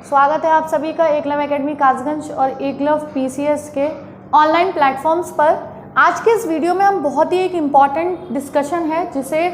स्वागत है आप सभी का एकलव्य एकेडमी कासगंज और एकलव्य पीसीएस के ऑनलाइन प्लेटफॉर्म्स पर। आज के इस वीडियो में हम बहुत ही एक इम्पॉर्टेंट डिस्कशन है जिसे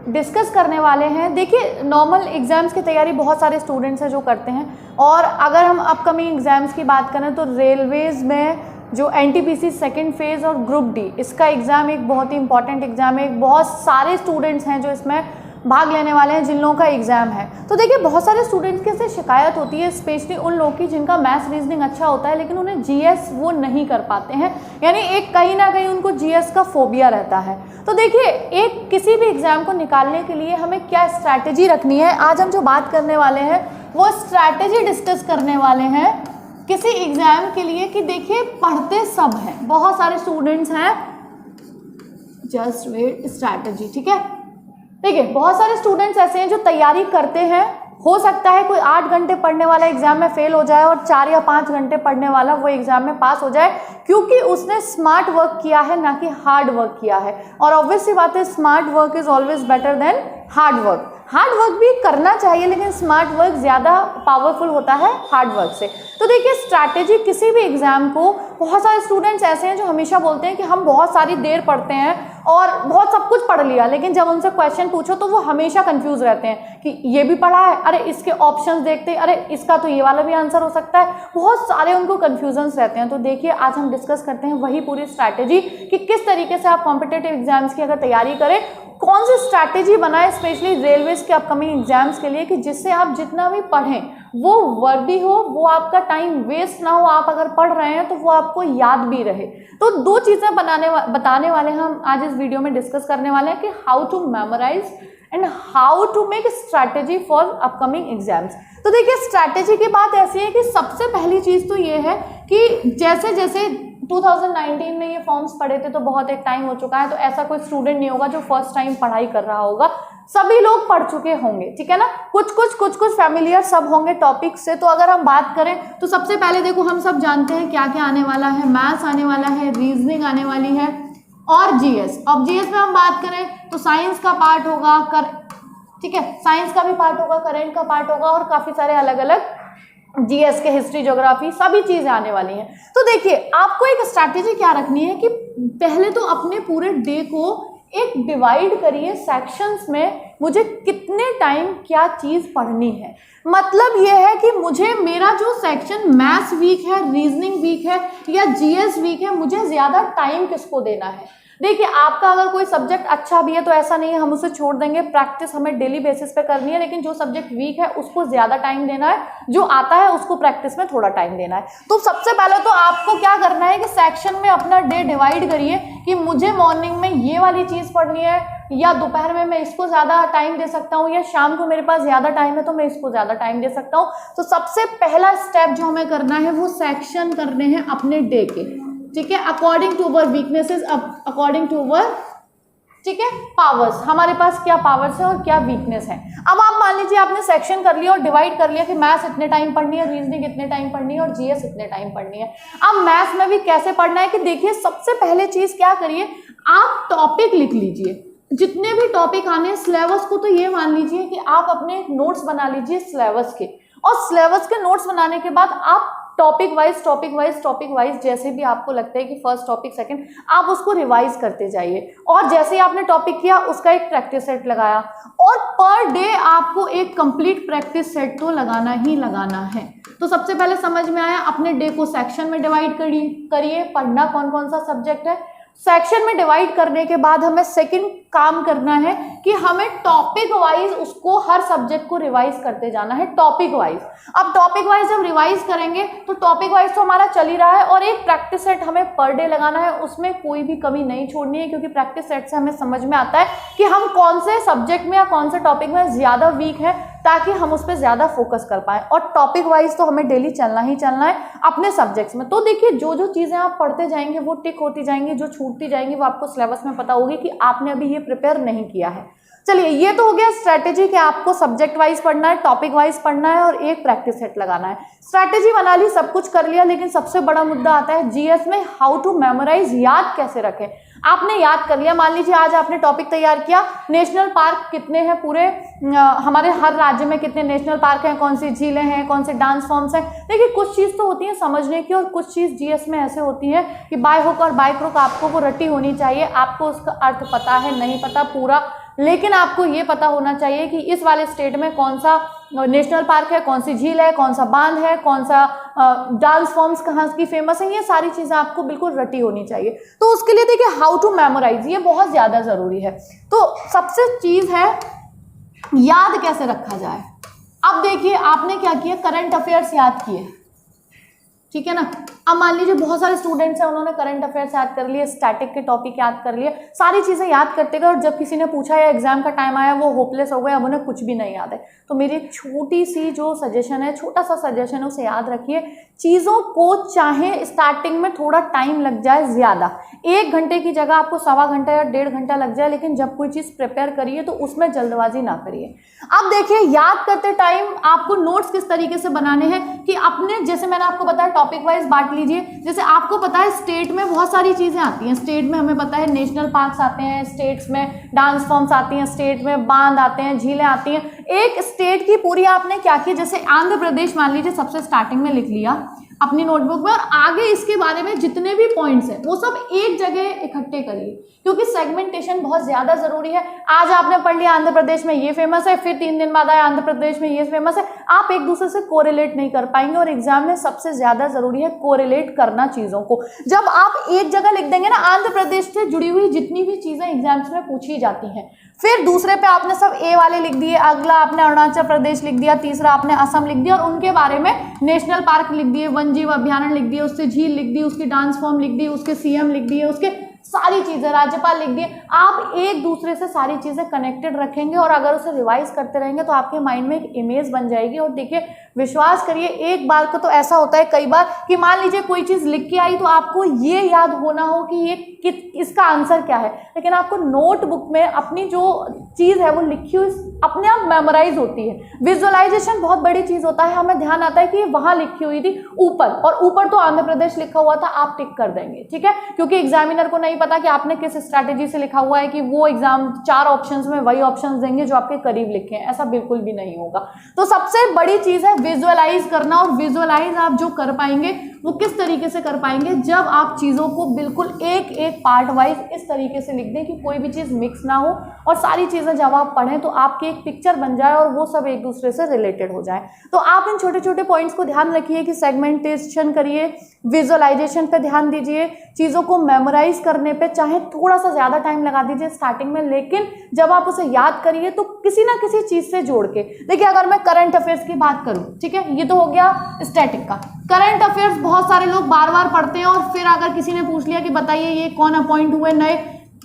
डिस्कस करने वाले हैं। देखिए, नॉर्मल एग्ज़ाम्स की तैयारी बहुत सारे स्टूडेंट्स हैं जो करते हैं, और अगर हम अपकमिंग एग्ज़ाम्स की बात करें तो रेलवेज़ में जो एनटीपीसी सेकंड फेज़ और ग्रुप डी, इसका एग्ज़ाम एक बहुत ही इंपॉर्टेंट एग्ज़ाम है। बहुत सारे स्टूडेंट्स हैं जो इसमें भाग लेने वाले हैं जिन लोगों का एग्ज़ाम है। तो देखिए, बहुत सारे स्टूडेंट्स की ऐसे शिकायत होती है, स्पेशली उन लोगों की जिनका मैथ्स रीजनिंग अच्छा होता है लेकिन उन्हें जीएस वो नहीं कर पाते हैं, यानी एक कहीं ना कहीं उनको जीएस का फोबिया रहता है। तो देखिए, एक किसी भी एग्ज़ाम को निकालने के लिए हमें क्या स्ट्रैटेजी रखनी है, आज हम जो बात करने वाले हैं वो स्ट्रैटेजी डिस्कस करने वाले हैं किसी एग्ज़ाम के लिए। कि देखिए, पढ़ते सब हैं, बहुत सारे स्टूडेंट्स हैं, जस्ट वेट, स्ट्रैटेजी, ठीक है। देखिए, बहुत सारे स्टूडेंट्स ऐसे हैं जो तैयारी करते हैं। हो सकता है कोई 8 घंटे पढ़ने वाला एग्जाम में फेल हो जाए और 4 या 5 घंटे पढ़ने वाला वो एग्जाम में पास हो जाए, क्योंकि उसने स्मार्ट वर्क किया है, ना कि हार्ड वर्क किया है। और ऑब्वियस सी बात है, smart work is always better than hard work. Hard work भी करना चाहिए लेकिन स्मार्ट वर्क ज़्यादा पावरफुल होता है हार्ड वर्क से। तो देखिए, स्ट्रैटेजी किसी भी एग्ज़ाम को, बहुत सारे स्टूडेंट्स ऐसे हैं जो हमेशा बोलते हैं कि हम बहुत सारी देर पढ़ते हैं और बहुत सब कुछ पढ़ लिया, लेकिन जब उनसे क्वेश्चन पूछो तो वो हमेशा कंफ्यूज रहते हैं कि ये भी पढ़ा है, अरे इसके ऑप्शंस देखते हैं, अरे इसका तो ये वाला भी आंसर हो सकता है। बहुत सारे उनको कन्फ्यूजन्स रहते हैं। तो देखिए, आज हम डिस्कस करते हैं वही पूरी स्ट्रैटेजी कि किस तरीके से आप कॉम्पिटिटिव एग्जाम्स की अगर तैयारी करें, कौन सी स्ट्रैटेजी बनाए स्पेशली रेलवेज के अपकमिंग एग्जाम्स के लिए, कि जिससे आप जितना भी पढ़ें वो वर्दी हो, वो आपका टाइम वेस्ट ना हो। आप अगर पढ़ रहे हैं तो वो आपको याद भी रहे। तो 2 चीज़ें बताने वाले हैं हम आज इस वीडियो में, डिस्कस करने वाले हैं कि how to memorise and how to make strategy for upcoming exams. तो देखिए, स्ट्रैटेजी की बात ऐसी है कि सबसे पहली चीज़ तो ये है कि जैसे जैसे 2019 में ये फॉर्म्स पढ़े थे तो बहुत एक टाइम हो चुका है, तो ऐसा कोई स्टूडेंट नहीं होगा जो फर्स्ट टाइम पढ़ाई कर रहा होगा, सभी लोग पढ़ चुके होंगे, ठीक है ना। कुछ कुछ फैमिलियर सब होंगे टॉपिक से। तो अगर हम बात करें तो सबसे पहले देखो, हम सब जानते हैं क्या क्या आने वाला है। मैथ्स आने वाला है, रीजनिंग आने वाली है और जीएस। अब जीएस में हम बात करें तो साइंस का पार्ट होगा, ठीक है, साइंस का भी पार्ट होगा, करेंट का पार्ट होगा, और काफ़ी सारे अलग अलग जीएस के हिस्ट्री, ज्योग्राफी, सभी चीज़ें आने वाली हैं। तो देखिए, आपको एक स्ट्रैटेजी क्या रखनी है कि पहले तो अपने पूरे डे को एक डिवाइड करिए सेक्शंस में, मुझे कितने टाइम क्या चीज़ पढ़नी है। मतलब ये है कि मुझे मेरा जो सेक्शन मैथ्स वीक है, रीजनिंग वीक है या जीएस वीक है, मुझे ज़्यादा टाइम किसको देना है। देखिए, आपका अगर कोई सब्जेक्ट अच्छा भी है तो ऐसा नहीं है हम उसे छोड़ देंगे, प्रैक्टिस हमें डेली बेसिस पे करनी है, लेकिन जो सब्जेक्ट वीक है उसको ज़्यादा टाइम देना है, जो आता है उसको प्रैक्टिस में थोड़ा टाइम देना है। तो सबसे पहले तो आपको क्या करना है कि सेक्शन में अपना डे डिवाइड करिए कि मुझे मॉर्निंग में ये वाली चीज़ पढ़नी है, या दोपहर में मैं इसको ज़्यादा टाइम दे सकता हूँ, या शाम को मेरे पास ज़्यादा टाइम है तो मैं इसको ज़्यादा टाइम दे सकता हूँ। तो सबसे पहला स्टेप जो हमें करना है वो सेक्शन करने हैं अपने डे के, ठीक है, according to our weaknesses, according to our, ठीक है, पावर्स। हमारे पास क्या पावर्स है और क्या वीकनेस है। अब आप मान लीजिए आपने सेक्शन कर लिया और डिवाइड कर लिया कि मैथ्स इतने टाइम पढ़नी है, रीजनिंग इतने टाइम पढ़नी है और जीएस इतने टाइम पढ़नी है। अब मैथ्स में भी कैसे पढ़ना है कि देखिए, सबसे पहले चीज़ क्या करिए, आप टॉपिक लिख लीजिए, जितने भी टॉपिक आने हैं। सिलेबस को तो ये मान लीजिए कि आप अपने नोट्स बना लीजिए सिलेबस के, और सिलेबस के नोट्स बनाने के बाद आप टॉपिक वाइज जैसे भी आपको लगता है कि फर्स्ट टॉपिक, सेकंड, आप उसको रिवाइज करते जाइए। और जैसे ही आपने टॉपिक किया उसका एक प्रैक्टिस सेट लगाया, और पर डे आपको एक कंप्लीट प्रैक्टिस सेट तो लगाना ही लगाना है। तो सबसे पहले समझ में आया, अपने डे को सेक्शन में डिवाइड करिए, पढ़ना कौन कौन सा सब्जेक्ट है। सेक्शन में डिवाइड करने के बाद हमें सेकंड काम करना है कि हमें टॉपिक वाइज उसको, हर सब्जेक्ट को रिवाइज करते जाना है, टॉपिक वाइज। अब टॉपिक वाइज जब रिवाइज करेंगे तो टॉपिक वाइज तो हमारा चल ही रहा है, और एक प्रैक्टिस सेट हमें पर डे लगाना है, उसमें कोई भी कमी नहीं छोड़नी है, क्योंकि प्रैक्टिस सेट से हमें समझ में आता है कि हम कौन से सब्जेक्ट में या कौन से टॉपिक में ज़्यादा वीक है, ताकि हम उस पर ज़्यादा फोकस कर पाएँ। और टॉपिक वाइज तो हमें डेली चलना ही चलना है अपने सब्जेक्ट्स में। तो देखिए, जो जो चीज़ें आप पढ़ते जाएंगे वो टिक होती जाएंगी, जो छूटती जाएंगी वो आपको सिलेबस में पता होगी कि आपने अभी ये प्रिपेयर नहीं किया है। चलिए, ये तो हो गया स्ट्रैटेजी कि आपको सब्जेक्ट वाइज पढ़ना है, टॉपिक वाइज पढ़ना है और एक प्रैक्टिस सेट लगाना है। स्ट्रैटेजी बना ली, सब कुछ कर लिया, लेकिन सबसे बड़ा मुद्दा आता है जीएस में, हाउ टू मेमोराइज, याद कैसे रखें। आपने याद कर लिया। मान लीजिए आज आपने टॉपिक तैयार किया, नेशनल पार्क कितने हैं पूरे हमारे हर राज्य में, कितने नेशनल पार्क हैं, कौन सी झीलें हैं, कौन से डांस फॉर्म्स हैं। देखिए कुछ चीज़ तो होती है समझने की और कुछ चीज़ जीएस में ऐसे होती है कि बाय हुक और बाय क्रुक आपको वो रटी होनी चाहिए। आपको उसका अर्थ पता है नहीं पता पूरा, लेकिन आपको ये पता होना चाहिए कि इस वाले स्टेट में कौन सा नेशनल पार्क है, कौन सी झील है, कौन सा बांध है, कौन सा डांस फॉर्म्स कहाँ की फेमस है। ये सारी चीज़ें आपको बिल्कुल रटी होनी चाहिए। तो उसके लिए देखिए हाउ टू मेमोराइज, ये बहुत ज़्यादा ज़रूरी है। तो सबसे चीज़ है याद कैसे रखा जाए। अब देखिए आपने क्या किया, करंट अफेयर्स याद किए, ठीक है ना। अब मान लीजिए बहुत सारे स्टूडेंट्स हैं, उन्होंने करंट अफेयर्स याद कर लिए, स्टैटिक के टॉपिक याद कर लिए, सारी चीज़ें याद करते गए और जब किसी ने पूछा या एग्जाम का टाइम आया वो होपलेस हो गए, अब उन्हें कुछ भी नहीं याद है। तो मेरी एक छोटी सी जो सजेशन है, छोटा सा सजेशन है, उसे याद रखिए। चीज़ों को चाहे स्टार्टिंग में थोड़ा टाइम लग जाए ज़्यादा, 1 घंटे की जगह आपको 1.25 घंटा या 1.5 घंटा लग जाए, लेकिन जब कोई चीज़ प्रिपेयर करिए तो उसमें जल्दबाजी ना करिए। अब देखिए याद करते टाइम आपको नोट्स किस तरीके से बनाने हैं कि अपने, जैसे मैंने आपको बताया टॉपिक वाइज बांट लीजिए। जैसे आपको पता है स्टेट में बहुत सारी चीज़ें आती हैं, स्टेट में हमें पता है नेशनल पार्क्स आते हैं, स्टेट्स में डांस फॉर्म्स आती हैं, स्टेट में बांध आते हैं, झीलें आती हैं। एक स्टेट की पूरी आपने क्या किया, जैसे आंध्र प्रदेश मान लीजिए सबसे स्टार्टिंग में लिख लिया अपनी नोटबुक में, और आगे इसके बारे में जितने भी पॉइंट्स हैं वो सब एक जगह इकट्ठे करिए, क्योंकि सेगमेंटेशन बहुत ज़्यादा ज़रूरी है। आज आपने पढ़ लिया आंध्र प्रदेश में ये फेमस है, फिर 3 दिन बाद आया आंध्र प्रदेश में ये फेमस है, आप एक दूसरे से कोरिलेट नहीं कर पाएंगे। और एग्जाम में सबसे ज़्यादा ज़रूरी है कोरिलेट करना चीज़ों को। जब आप एक जगह लिख देंगे ना, आंध्र प्रदेश से जुड़ी हुई जितनी भी चीज़ें एग्जाम्स में पूछी जाती हैं, फिर दूसरे पे आपने सब ए वाले लिख दिए, अगला आपने अरुणाचल प्रदेश लिख दिया, तीसरा आपने असम लिख दिया, और उनके बारे में नेशनल पार्क लिख दिए, वन जीव अभ्यारण्य लिख दिए, उससे झील लिख दी, उसकी डांस फॉर्म लिख दी, उसके सीएम लिख दिए, उसके सारी चीज़ें राज्यपाल लिख दिए। आप एक दूसरे से सारी चीज़ें कनेक्टेड रखेंगे और अगर उसे रिवाइज करते रहेंगे तो आपके माइंड में एक इमेज बन जाएगी। और देखिए विश्वास करिए, एक बार को तो ऐसा होता है कई बार कि मान लीजिए कोई चीज़ लिख के आई तो आपको ये याद होना हो कि ये इसका आंसर क्या है, लेकिन आपको नोटबुक में अपनी जो चीज़ है वो लिखी हुई अपने आप मेमोराइज होती है। विजुअलाइजेशन बहुत बड़ी चीज़ होता है, हमें ध्यान आता है कि वहाँ लिखी हुई थी ऊपर, और ऊपर तो आंध्र प्रदेश लिखा हुआ था, आप टिक कर देंगे, ठीक है, क्योंकि एग्जामिनर को नहीं पता कि आपने किस स्ट्रैटेजी से लिखा हुआ है कि वो एग्जाम 4 ऑप्शंस में वही ऑप्शंस देंगे जो आपके करीब लिखे हैं, ऐसा बिल्कुल भी नहीं होगा। तो सबसे बड़ी चीज़ है विजुअलाइज करना, और विजुअलाइज आप जो कर पाएंगे वो किस तरीके से कर पाएंगे, जब आप चीज़ों को बिल्कुल एक एक पार्ट वाइज इस तरीके से लिख दें कि कोई भी चीज़ मिक्स ना हो, और सारी चीज़ें जब आप पढ़ें तो आपकी एक पिक्चर बन जाए और वो सब एक दूसरे से रिलेटेड हो जाए। तो आप इन छोटे छोटे पॉइंट्स को ध्यान रखिए कि सेगमेंटेशन करिए, विजुअलाइजेशन पे ध्यान दीजिए, चीज़ों को मेमोराइज करने पे चाहे थोड़ा सा ज़्यादा टाइम लगा दीजिए स्टार्टिंग में, लेकिन जब आप उसे याद करिए तो किसी ना किसी चीज़ से जोड़ के। देखिए अगर मैं करंट अफेयर्स की बात करूँ, ठीक है, ये तो हो गया स्टैटिक का। करंट अफेयर्स बहुत सारे लोग बार बार पढ़ते हैं और फिर अगर किसी ने पूछ लिया कि बताइए ये कौन अपॉइंट हुए नए,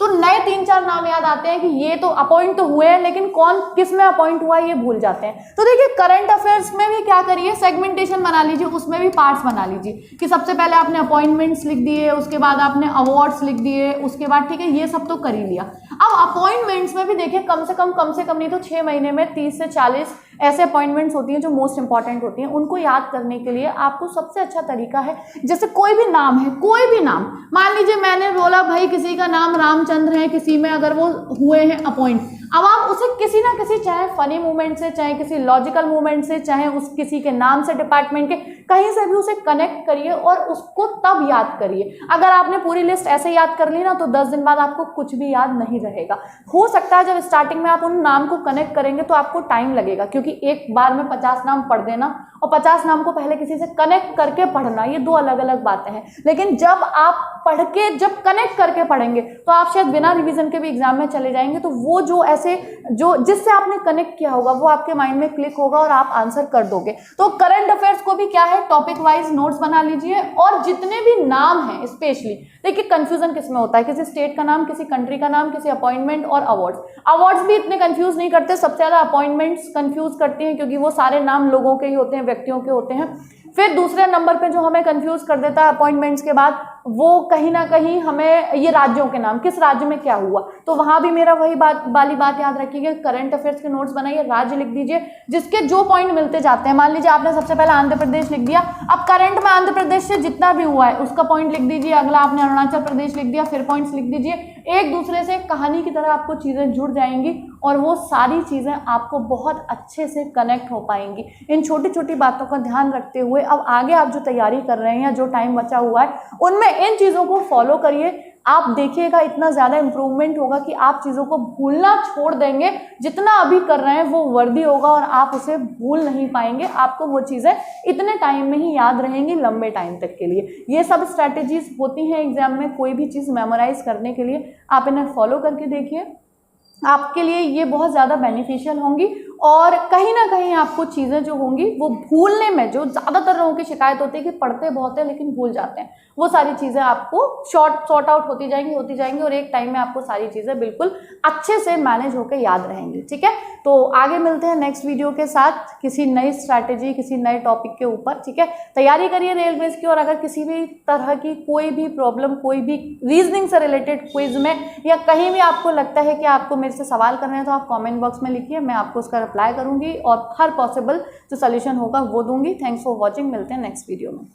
तो नए 3-4 नाम याद आते हैं कि ये तो अपॉइंट तो हुए हैं, लेकिन कौन किस में अपॉइंट हुआ ये भूल जाते हैं। तो देखिए करंट अफेयर्स में भी क्या करिए, सेगमेंटेशन बना लीजिए, उसमें भी पार्ट्स बना लीजिए कि सबसे पहले आपने अपॉइंटमेंट्स लिख दिए, उसके बाद आपने अवार्ड्स लिख दिए, उसके बाद ठीक है ये सब तो कर ही लिया। अब अपॉइंटमेंट्स में भी देखिए कम से कम नहीं तो 6 महीने में 30 से 40 ऐसे अपॉइंटमेंट्स होती हैं जो मोस्ट इंपॉर्टेंट होती हैं। उनको याद करने के लिए आपको सबसे अच्छा तरीका है, जैसे कोई भी नाम है, कोई भी नाम, मान लीजिए मैंने बोला भाई किसी का नाम रामचंद्र है, किसी में अगर वो हुए हैं अपॉइंट, अब आप उसे किसी ना किसी, चाहे फनी मूवमेंट से, चाहे किसी लॉजिकल मूवमेंट से, चाहे उस किसी के नाम से, डिपार्टमेंट के कहीं से भी उसे कनेक्ट करिए और उसको तब याद करिए। अगर आपने पूरी लिस्ट ऐसे याद कर ली ना तो 10 दिन बाद आपको कुछ भी याद नहीं रहेगा। हो सकता है जब स्टार्टिंग में आप उन नाम को कनेक्ट करेंगे तो आपको टाइम लगेगा, क्योंकि एक बार में 50 नाम पढ़ देना और 50 नाम को पहले किसी से कनेक्ट करके पढ़ना, ये 2 अलग अलग बातें हैं। लेकिन जब आप पढ़ के, जब कनेक्ट करके पढ़ेंगे तो आप शायद बिना रिवीजन के भी एग्जाम में चले जाएंगे, तो वो जो ऐसे जो जिससे आपने कनेक्ट किया होगा वो आपके माइंड में क्लिक होगा और आप आंसर कर दोगे। तो करंट अफेयर्स को भी क्या है, टॉपिक वाइज नोट्स बना लीजिए, और जितने भी नाम हैं स्पेशली, देखिए कंफ्यूजन किस में होता है, किसी स्टेट का नाम, किसी कंट्री का नाम, किसी अपॉइंटमेंट और अवार्ड्स भी इतने कंफ्यूज नहीं करते, सबसे ज्यादा अपॉइंटमेंट्स कंफ्यूज करती हैं क्योंकि वो सारे नाम लोगों के ही होते हैं, व्यक्तियों के होते हैं। फिर दूसरे नंबर पे जो हमें कंफ्यूज कर देता है अपॉइंटमेंट्स के बाद, वो कहीं ना कहीं हमें ये राज्यों के नाम, किस राज्य में क्या हुआ, तो वहां भी मेरा वही वाली बात याद रखिएगा, करंट अफेयर्स के नोट्स बनाइए, राज्य लिख दीजिए जिसके जो पॉइंट मिलते जाते हैं। मान लीजिए आपने सबसे पहले आंध्र प्रदेश लिख दिया, अब करंट में आंध्र प्रदेश से जितना भी हुआ है उसका पॉइंट लिख दीजिए, अगला आपने अरुणाचल प्रदेश लिख दिया, फिर पॉइंट्स लिख दीजिए। एक दूसरे से कहानी की तरह आपको चीजें जुड़ जाएंगी और वो सारी चीजें आपको बहुत अच्छे से कनेक्ट हो पाएंगी। इन छोटी छोटी बातों का ध्यान रखते हुए अब आगे आप जो तैयारी कर रहे हैं या जो टाइम बचा हुआ है उनमें इन चीजों को फॉलो करिए। आप देखिएगा इतना ज्यादा इंप्रूवमेंट होगा कि आप चीजों को भूलना छोड़ देंगे। जितना अभी कर रहे हैं वो वर्दी होगा और आप उसे भूल नहीं पाएंगे। आपको वो चीजें इतने टाइम में ही याद रहेंगी, लंबे टाइम तक के लिए। ये सब स्ट्रैटेजीज होती हैं एग्जाम में कोई भी चीज मेमोराइज करने के लिए। आप इन्हें फॉलो करके देखिए, आपके लिए ये बहुत ज़्यादा बेनिफिशियल होंगी और कहीं ना कहीं आपको चीज़ें जो होंगी वो भूलने में, जो ज़्यादातर लोगों की शिकायत होती है कि पढ़ते बहुत है लेकिन भूल जाते हैं, वो सारी चीज़ें आपको सॉर्ट आउट होती जाएंगी और एक टाइम में आपको सारी चीज़ें बिल्कुल अच्छे से मैनेज होकर याद रहेंगी। ठीक है, तो आगे मिलते हैं नेक्स्ट वीडियो के साथ किसी नई स्ट्रैटेजी, किसी नए टॉपिक के ऊपर। ठीक है, तैयारी करिए रेलवेज की, और अगर किसी भी तरह की कोई भी प्रॉब्लम, कोई भी रीजनिंग से रिलेटेड क्विज में या कहीं भी आपको लगता है कि आपको मेरे से सवाल करने हैं तो आप कमेंट बॉक्स में लिखिए, मैं आपको उसका रिप्लाई करूंगी और हर पॉसिबल जो सोल्यूशन होगा वो दूंगी। थैंक्स फॉर वॉचिंग, मिलते हैं नेक्स्ट वीडियो में।